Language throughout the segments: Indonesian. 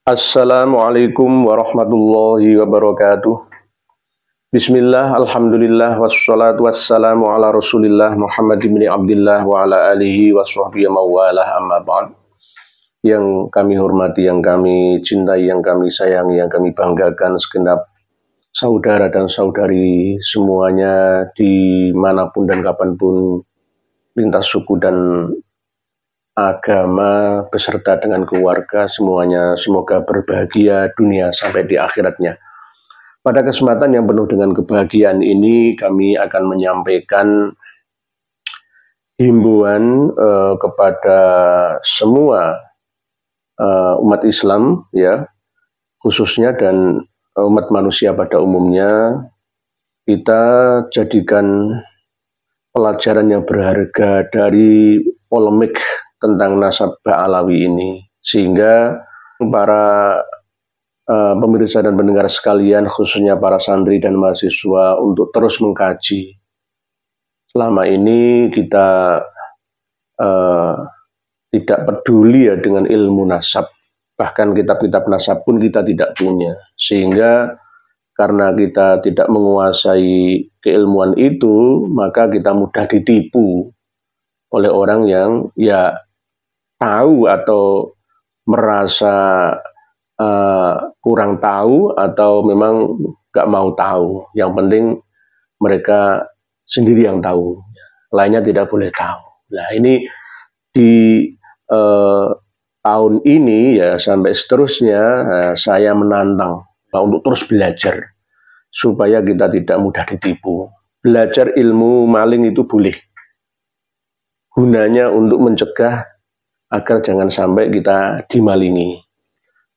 Assalamualaikum warahmatullahi wabarakatuh. Bismillah, alhamdulillah, wassalatu wassalamu ala rasulillah Muhammad bin Abdillah wa ala alihi wa sahbihi mawalah amma ba'd. Yang kami hormati, yang kami cintai, yang kami sayangi, yang kami banggakan segenap saudara dan saudari semuanya dimanapun dan kapanpun, lintas suku dan agama beserta dengan keluarga semuanya semoga berbahagia dunia sampai di akhiratnya. Pada kesempatan yang penuh dengan kebahagiaan ini kami akan menyampaikan himbauan kepada semua umat Islam ya, khususnya dan umat manusia pada umumnya. Kita jadikan pelajaran yang berharga dari polemik tentang nasab Ba'alawi ini, sehingga para pemirsa dan pendengar sekalian, khususnya para santri dan mahasiswa, untuk terus mengkaji. Selama ini kita tidak peduli ya dengan ilmu nasab, bahkan kitab-kitab nasab pun kita tidak punya, sehingga karena kita tidak menguasai keilmuan itu, maka kita mudah ditipu oleh orang yang ya tahu atau merasa kurang tahu atau memang gak mau tahu. Yang penting mereka sendiri yang tahu, lainnya tidak boleh tahu. Nah ini di tahun ini ya sampai seterusnya saya menantang untuk terus belajar supaya kita tidak mudah ditipu. Belajar ilmu maling itu boleh, gunanya untuk mencegah agar jangan sampai kita dimalingi.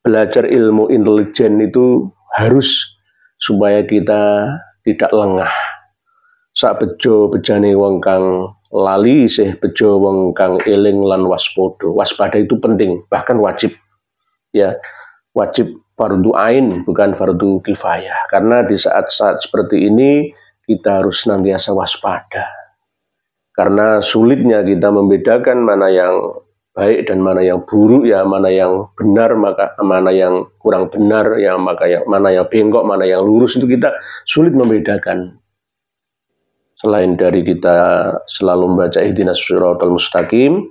Belajar ilmu intelijen itu harus supaya kita tidak lengah. Sak bejo bejane wong kang lali isih bejo wong kang eling lan waspada. Waspada itu penting, bahkan wajib. Ya, wajib fardu ain bukan fardu kifayah. Karena di saat-saat seperti ini kita harus senantiasa waspada. Karena sulitnya kita membedakan mana yang baik dan mana yang buruk, ya mana yang benar, maka mana yang kurang benar, ya maka mana yang bengkok, mana yang lurus, itu kita sulit membedakan. Selain dari kita selalu membaca ihdinas shiratal mustaqim,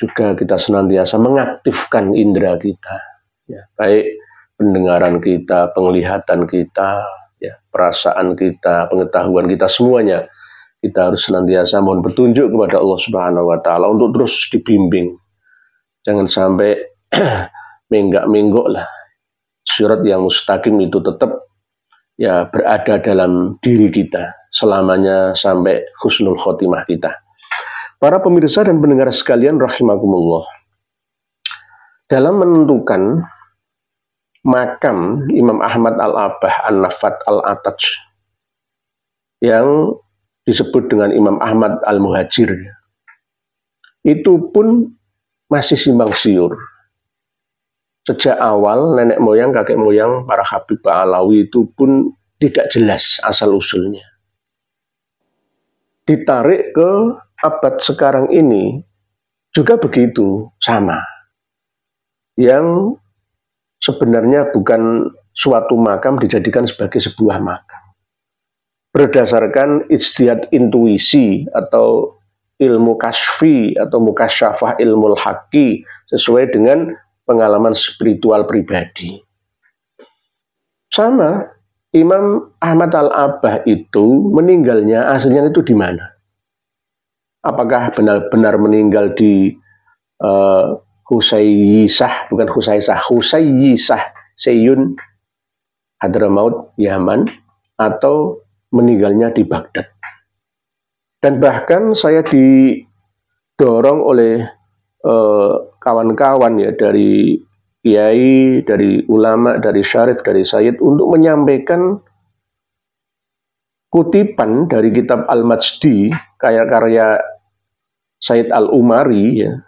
juga kita senantiasa mengaktifkan indera kita, ya, baik pendengaran kita, penglihatan kita, ya, perasaan kita, pengetahuan kita, semuanya kita harus senantiasa mohon petunjuk kepada Allah Subhanahu wa Ta'ala untuk terus dibimbing. Jangan sampai menggak-menggok lah. Sirat yang mustaqim itu tetap ya berada dalam diri kita selamanya sampai husnul khotimah kita. Para pemirsa dan pendengar sekalian rahimakumullah, dalam menentukan makam Imam Ahmad Al-Abah An-Nafat Al-Ataj yang disebut dengan Imam Ahmad Al-Muhajir, itu pun masih simpang siur. Sejak awal nenek moyang, kakek moyang para Habib Ba'alawi itu pun tidak jelas asal-usulnya. Ditarik ke abad sekarang ini juga begitu, sama. Yang sebenarnya bukan suatu makam dijadikan sebagai sebuah makam. Berdasarkan ijtihad intuisi atau ilmu kasfi atau mukasyafah ilmu haqi sesuai dengan pengalaman spiritual pribadi. Sama, Imam Ahmad Al-Abah itu meninggalnya aslinya itu di mana? Apakah benar-benar meninggal di Husayyisah, bukan Husaysah, Husayyisah Seyun Hadramaut Yaman, atau meninggalnya di Baghdad? Dan bahkan saya didorong oleh kawan-kawan ya, dari kiai, dari ulama, dari syarif, dari sayyid untuk menyampaikan kutipan dari kitab Al-Majdi, karya Sayyid Al-Umari ya,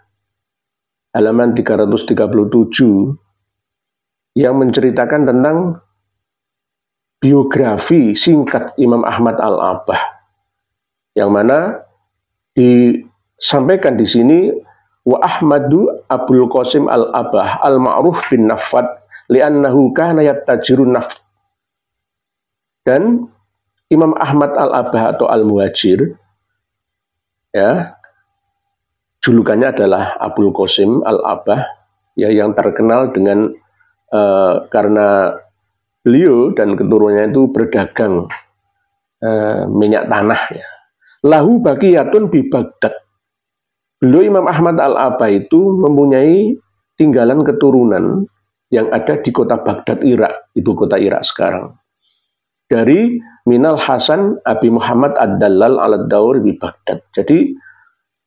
halaman 337, yang menceritakan tentang biografi singkat Imam Ahmad Al-Abah, yang mana disampaikan di sini wa Ahmadu Abul Qasim Al-Abah Al-Ma'ruf bin Nafat li'annahu kana yattajiru naf. Dan Imam Ahmad Al-Abah atau Al-Muhajir, ya, julukannya adalah Abul Qasim Al-Abah, ya, yang terkenal dengan karena beliau dan keturunannya itu berdagang minyak tanah, ya. Lahu baqiyatun bi Baghdad. Beliau Imam Ahmad Al-Abah itu mempunyai tinggalan keturunan yang ada di kota Baghdad, Irak, ibu kota Irak sekarang. Dari Minal Hasan Abi Muhammad Ad-Dallal Al-Daur di Baghdad. Jadi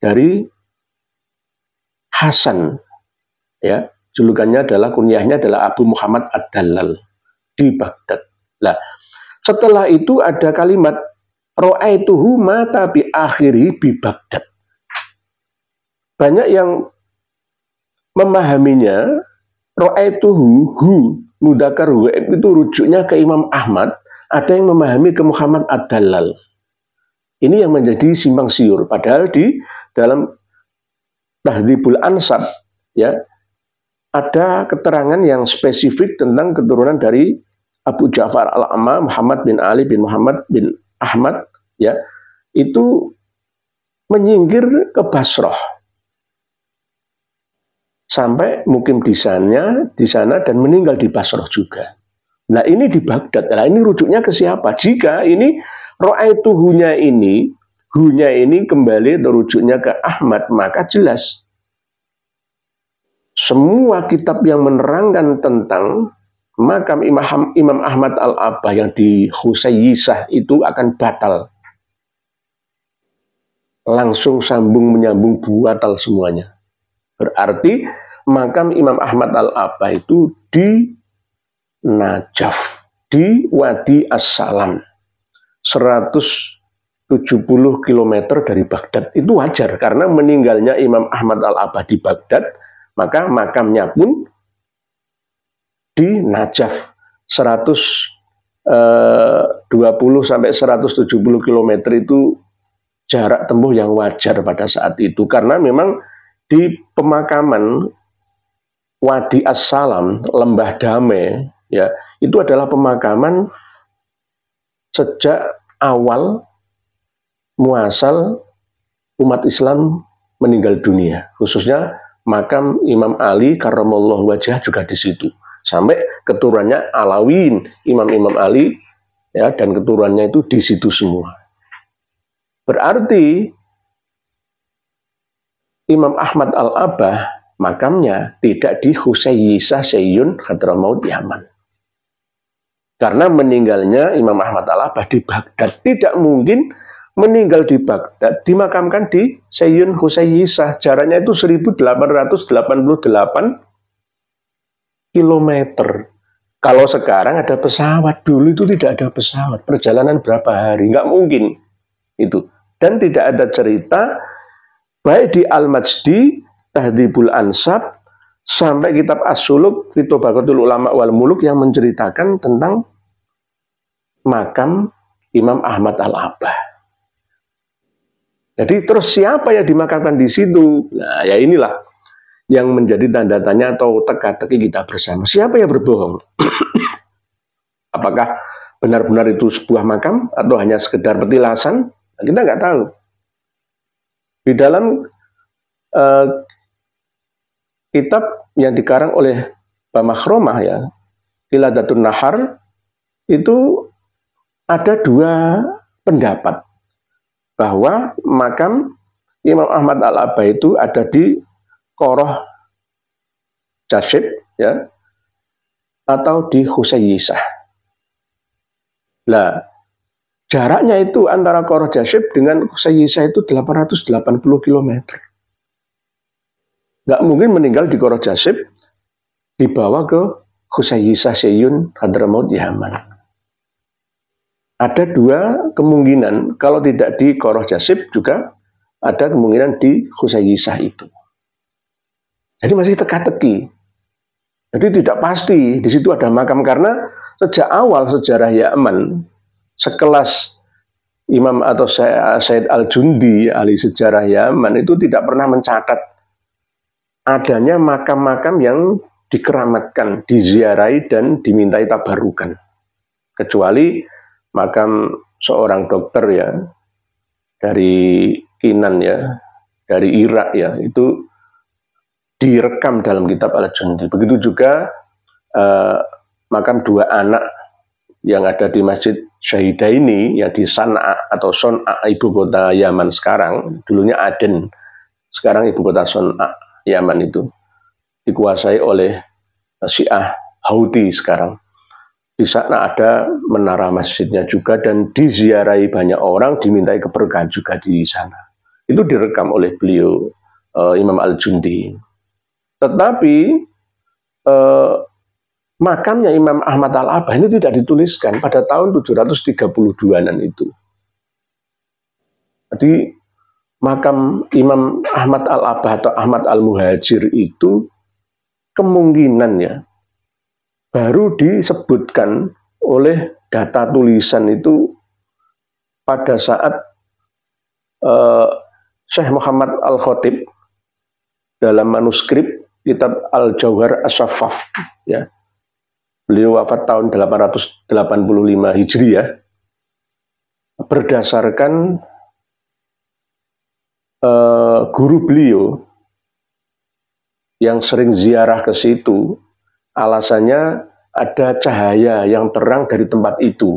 dari Hasan, ya, julukannya adalah, kunyahnya adalah Abu Muhammad Ad-Dallal di Baghdad. Nah, setelah itu ada kalimat ra'aituhu mata bi akhiri bi Baghdad. Banyak yang memahaminya ra'aituhu mudzakkar itu rujuknya ke Imam Ahmad, ada yang memahami ke Muhammad Ad-Dallal. Ini yang menjadi simpang siur, padahal di dalam Tahdzibul Ansab, ya, ada keterangan yang spesifik tentang keturunan dari Abu Ja'far Al-Amma Muhammad bin Ali bin Muhammad bin Ahmad, ya, itu menyingkir ke Basrah sampai mukim di sana dan meninggal di Basrah juga. Nah, ini di Baghdad. Nah, ini rujuknya ke siapa? Jika ini ra'aituhunya ini, hunya ini kembali atau rujuknya ke Ahmad, maka jelas semua kitab yang menerangkan tentang makam Imam Ahmad Al-Abah yang di Husayyisah itu akan batal. Langsung sambung menyambung batal semuanya. Berarti makam Imam Ahmad Al-Abah itu di Najaf, di Wadi As-Salam, 170 km dari Baghdad. Itu wajar karena meninggalnya Imam Ahmad Al-Abah di Baghdad, maka makamnya pun di Najaf, 120 sampai 170 km itu jarak tempuh yang wajar pada saat itu, karena memang di pemakaman Wadi As-Salam, Lembah Damai, ya, itu adalah pemakaman sejak awal muasal umat Islam meninggal dunia, khususnya makam Imam Ali karramallahu wajhah juga di situ, sampai keturunannya Alawin, Imam Ali, ya, dan keturunannya itu di situ semua. Berarti Imam Ahmad Al-Abah makamnya tidak di Husayyisah Sayyun Hadramaut Yaman. Karena meninggalnya Imam Ahmad Al-Abah di Baghdad, tidak mungkin meninggal di Baghdad dimakamkan di Sayyun Husayyisah. Jaraknya itu 1888 kilometer. Kalau sekarang ada pesawat, dulu itu tidak ada pesawat. Perjalanan berapa hari? Nggak mungkin itu. Dan tidak ada cerita baik di Al-Majdi, Tahdzibul Ansab, sampai kitab As-Suluk, Tabaqatul Ulama wal Muluk yang menceritakan tentang makam Imam Ahmad Al-Abah. Jadi terus siapa yang dimakamkan di situ? Nah, ya inilah yang menjadi tanda tanya atau teka-teki kita bersama. Siapa yang berbohong? Apakah benar-benar itu sebuah makam atau hanya sekedar petilasan? Nah, kita nggak tahu. Di dalam kitab yang dikarang oleh Bamakhromah, ya, Qiladatun Nahar, itu ada dua pendapat bahwa makam Imam Ahmad Al-Abah itu ada di Qoroh Jashib, ya, atau di Husayyisah. Nah, jaraknya itu antara Qoroh Jashib dengan Husayyisah itu 880 km. Nggak mungkin meninggal di Qoroh Jashib dibawa ke Husayyisah Sayyun Hadramaut Yaman. Ada dua kemungkinan, kalau tidak di Qoroh Jashib juga ada kemungkinan di Husayyisah itu. Jadi masih teka-teki. Jadi tidak pasti di situ ada makam, karena sejak awal sejarah Yaman, sekelas Imam atau Said Al-Jundi, ahli sejarah Yaman, itu tidak pernah mencatat adanya makam-makam yang dikeramatkan, diziarahi dan dimintai tabarukan. Kecuali makam seorang dokter ya dari Kinan ya, dari Irak ya, itu direkam dalam kitab Al-Jundi. Begitu juga makam dua anak yang ada di Masjid Syahidaini yang di San'a atau Son'a, ibu kota Yaman sekarang, dulunya Aden, sekarang ibu kota Son'a Yaman itu dikuasai oleh Syiah Houthi sekarang. Di sana ada menara masjidnya juga dan diziarahi banyak orang, dimintai keberkahan juga di sana. Itu direkam oleh beliau Imam Al-Jundi. Tetapi makamnya Imam Ahmad Al-Abah ini tidak dituliskan pada tahun 732-an itu. Jadi makam Imam Ahmad Al-Abah atau Ahmad Al-Muhajir itu kemungkinan ya baru disebutkan oleh data tulisan itu pada saat Syekh Muhammad Al-Khatib dalam manuskrip kitab Al-Jauhar As-Saffaf ya. Beliau wafat tahun 885 Hijriah berdasarkan guru beliau yang sering ziarah ke situ. Alasannya ada cahaya yang terang dari tempat itu.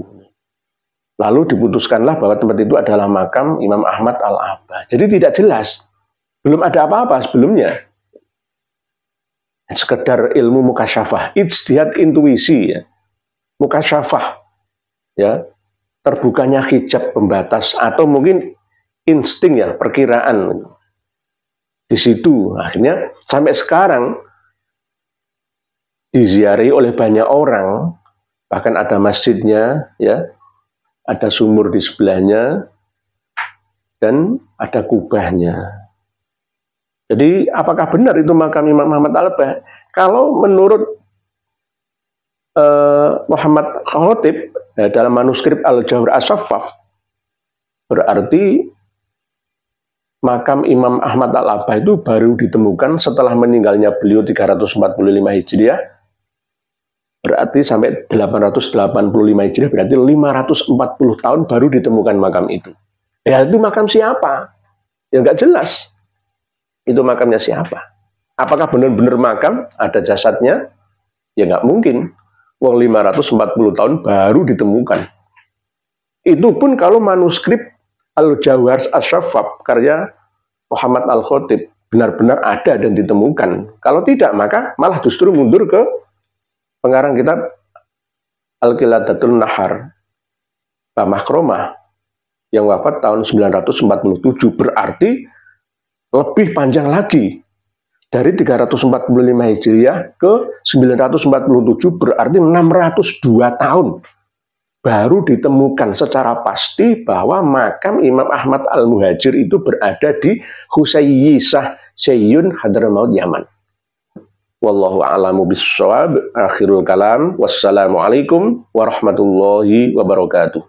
Lalu diputuskanlah bahwa tempat itu adalah makam Imam Ahmad Al-Abah. Jadi tidak jelas, belum ada apa-apa sebelumnya. Sekedar ilmu mukasyafah, ijtihad intuisi ya. Mukasyafah ya, terbukanya hijab pembatas atau mungkin insting ya, perkiraan. Di situ akhirnya sampai sekarang diziarahi oleh banyak orang, bahkan ada masjidnya ya, ada sumur di sebelahnya dan ada kubahnya. Jadi apakah benar itu makam Imam Ahmad Al-Abah? Kalau menurut Muhammad Khatib dalam manuskrip Al-Jauhar As-Saffaf, berarti makam Imam Ahmad Al-Abah itu baru ditemukan setelah meninggalnya beliau 345 Hijriah. Berarti sampai 885 Hijriah, berarti 540 tahun baru ditemukan makam itu. Ya itu makam siapa? Ya nggak jelas. Itu makamnya siapa? Apakah benar-benar makam? Ada jasadnya? Ya nggak mungkin. Wong 540 tahun baru ditemukan. Itu pun kalau manuskrip Al-Jauhar As-Saffaf karya Muhammad Al-Khatib benar-benar ada dan ditemukan. Kalau tidak, maka malah justru mundur ke pengarang kitab Al-Qiladatul Nahar Pak Makromah yang wafat tahun 947. Berarti lebih panjang lagi dari 345 Hijriah ke 947, berarti 602 tahun baru ditemukan secara pasti bahwa makam Imam Ahmad Al-Muhajir itu berada di Husayyisah Sayyun Hadramaut Yaman. Wallahu a'lamu bissawab. Akhirul kalam. Wassalamualaikum warahmatullahi wabarakatuh.